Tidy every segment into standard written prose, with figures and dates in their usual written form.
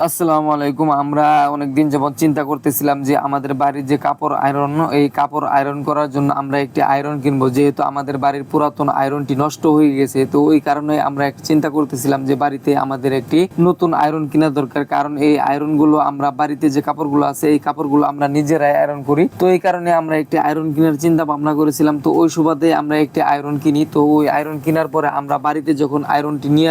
আসসালামু আলাইকুম। আমরা অনেকদিন যাবৎ চিন্তা করতেছিলাম যে আমাদের বাড়ির যে কাপড় আয়রন, এই কাপড় আয়রন করার জন্য আমরা একটি আয়রন কিনবো। যেহেতু আমাদের বাড়ির পুরাতন আয়রনটি নষ্ট হয়ে গেছে, তো ওই কারণে আমরা চিন্তা করতেছিলাম যে বাড়িতে আমাদের একটি নতুন আয়রন কেনা দরকার। কারণ এই আয়রনগুলো আমরা বাড়িতে যে কাপড়গুলো আছে এই কাপড়গুলো আমরা নিজেরাই আয়রন করি। তো এই কারণে আমরা একটি আয়রন কেনার চিন্তা ভাবনা করেছিলাম। তো ওই সুবাদে আমরা একটি আয়রন কিনি। তো ওই আয়রন কেনার পরে আমরা বাড়িতে যখন আয়রনটি নিয়ে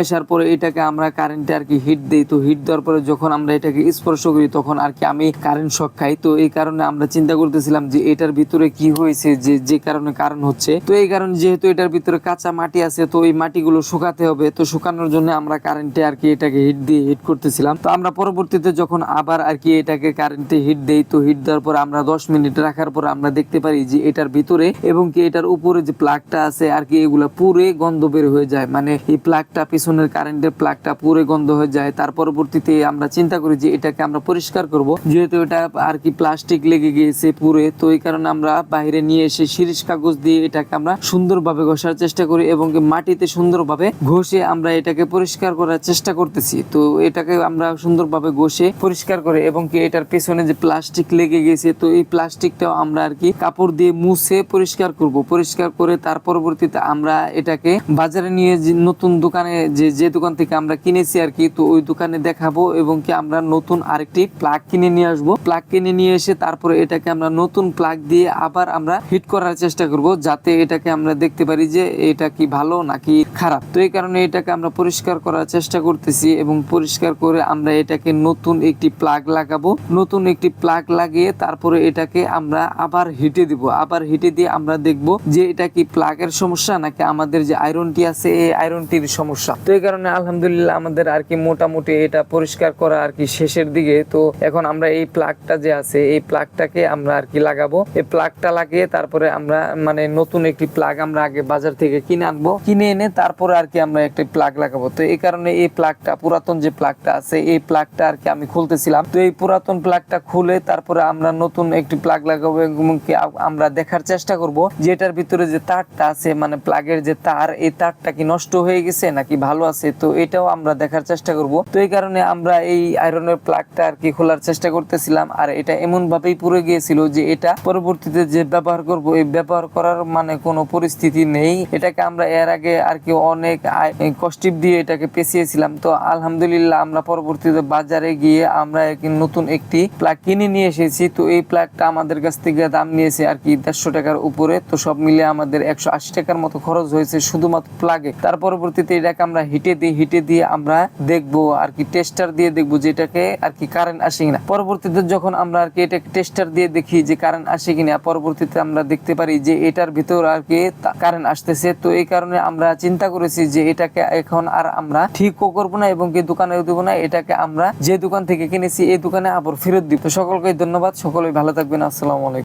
আসার পরে এটাকে আমরা কারেন্টে আর কি হিট দেই। তো হিট দেওয়ার পরে যখন আমরা এটাকে স্পর্শ করি তখন আর কি আমি কারেন্ট শক খাই। তো এই কারণে আমরা চিন্তা করতেছিলাম যে এটার ভিতরে কি হয়েছে, যে কারণে কারণ হচ্ছে। তো এই কারণে যেহেতু এটার ভিতরে কাঁচা মাটি আছে, তো এই মাটিগুলো শুকাতে হবে। তো শুকানোর জন্য আমরা কারেন্টে আর কি এটাকে হিট করতেছিলাম। তো আমরা পরবর্তীতে যখন আবার আর কি এটাকে কারেন্টে হিট দেই, তো হিট দেওয়ার পর আমরা 10 মিনিট রাখার পর আমরা দেখতে পারি যে এটার ভিতরে এবং কি এটার উপরে যে প্লাগটা আছে আর কি এগুলা পুরে গন্ধ বের হয়ে যায়। মানে এই প্লাগটা, পিছনের কারেন্টের প্লাগটা পুরে গন্ধ হয়ে যায়। তার পরবর্তীতে আমরা চিন্তা করি যে এটাকে আমরা পরিষ্কার করব, যেহেতু এটা আর কি প্লাস্টিক লেগে গিয়েছে পুরে। তো এই কারণে আমরা বাইরে নিয়ে এসে শিরিষ কাগজ দিয়ে এটাকে আমরা সুন্দরভাবে ঘষার চেষ্টা করি এবং মাটিতে সুন্দরভাবে ঘষে আমরা এটাকে পরিষ্কার করার চেষ্টা করতেছি। তো এটাকে আমরা সুন্দরভাবে ঘষে পরিষ্কার করে এবং কি এটার পেছনে যে প্লাস্টিক লেগে গেছে, তো এই প্লাস্টিকটাও আমরা আর কি কাপড় দিয়ে মুছে পরিষ্কার করব। পরিষ্কার করে তার পরবর্তীতে আমরা এটাকে বাজারে নিয়ে নতুন দোকানে যে দোকান থেকে আমরা কিনেছি আর কি, তো ওই দোকানে দেখাবো এবং কি আমরা নতুন আরেকটি প্লাগ কিনে নিয়ে আসবো। প্লাগ কিনে নিয়ে এসে তারপরে এটাকে আমরা নতুন প্লাগ দিয়ে আবার আমরা হিট করার চেষ্টা করব, যাতে এটাকে আমরা দেখতে পারি যে এটা কি ভালো নাকি খারাপ। তো এই কারণে এটাকে আমরা পরিষ্কার করার চেষ্টা করতেছি এবং পরিষ্কার করে আমরা এটাকে নতুন একটি প্লাগ লাগাবো। নতুন একটি প্লাগ লাগিয়ে তারপরে এটাকে আমরা আবার হিটে দিব। আবার হিটে দিয়ে আমরা দেখব যে এটা কি প্লাগের সমস্যা নাকি আমাদের যে আয়রনটি আছে এই আয়রনটির সমস্যা। তো এই কারণে আলহামদুলিল্লাহ আমাদের আর কি মোটামুটি এটা পরিষ্কার করা আর কি শেষের দিকে। তো এখন আমরা এই প্লাগটা যে আছে এই প্লাগটাকে আমরা আর কি লাগাবো। এই প্লাগটা লাগিয়ে তারপরে আমরা মানে নতুন একটি প্লাগ আমরা আগে বাজার থেকে কিনে আনবো, কিনে এনে তারপরে আর কি আমরা একটা প্লাগ লাগাবো। তো এই কারণে এই প্লাগটা, পুরাতন যে প্লাগটা আছে এই প্লাগটা আর কি আমি খুলতেছিলাম। তো এই পুরাতন প্লাগটা খুলে তারপরে আমরা নতুন একটি প্লাগ লাগাবো এবং কি আমরা দেখার চেষ্টা করব যে এটার ভিতরে যে তারটা আছে, মানে প্লাগের যে তার, এই তারটা কি নষ্ট হয়ে গেছে নাকি ভালো আছে। তো এটাও আমরা দেখার চেষ্টা করব। তো এই কারণে আমরা এই আয়রনের প্লাগটা আর কি খোলার চেষ্টা করতেছিলাম। আর এটা এমন ভাবেই পুড়ে গিয়েছিল যে এটা পরবর্তীতে যে ব্যবহার করব এই ব্যবহার করার মানে কোনো পরিস্থিতি নেই। এটাকে আমরা এর আগে আর কি অনেক কষ্টিপ দিয়ে এটাকে পেঁচিয়েছিলাম। তো আলহামদুলিল্লাহ আমরা পরবর্তীতে বাজারে গিয়ে আমরা নতুন একটি প্লাগ কিনে নিয়ে এসেছি। তো এই প্লাগটা আমাদের কাছ থেকে দাম নিয়েছে আর কি 150 টাকার উপরে। তো সব মিলে আমাদের 180 টাকার মতো খরচ হয়েছে শুধুমাত্র প্লাগে। তার পরবর্তীতে এটাকে আমরা হিটে দিয়ে আমরা দেখবো আর কি, টেস্টার দিয়ে দেখবো যে এটাকে আর কি কারেন্ট আসে কিনা। পরবর্তীতে যখন আমরা আর কি এটাকে টেস্টার দিয়ে দেখি যে কারেন্ট আসে কিনা, পরবর্তীতে আমরা দেখতে পারি যে এটার ভিতর আর কি কারেন্ট আসতেছে। তো এই কারণে আমরা চিন্তা করেছি যে এটাকে এখন আর আমরা ঠিকও করবো না এবং কি দোকানেও দেবো না, এটাকে আমরা যে দোকান থেকে কিনেছি এই দোকানে আবার ফেরত দিব। তো সকলকে ধন্যবাদ, সকলেই ভালো থাকবেন। আসসালামু আলাইকুম।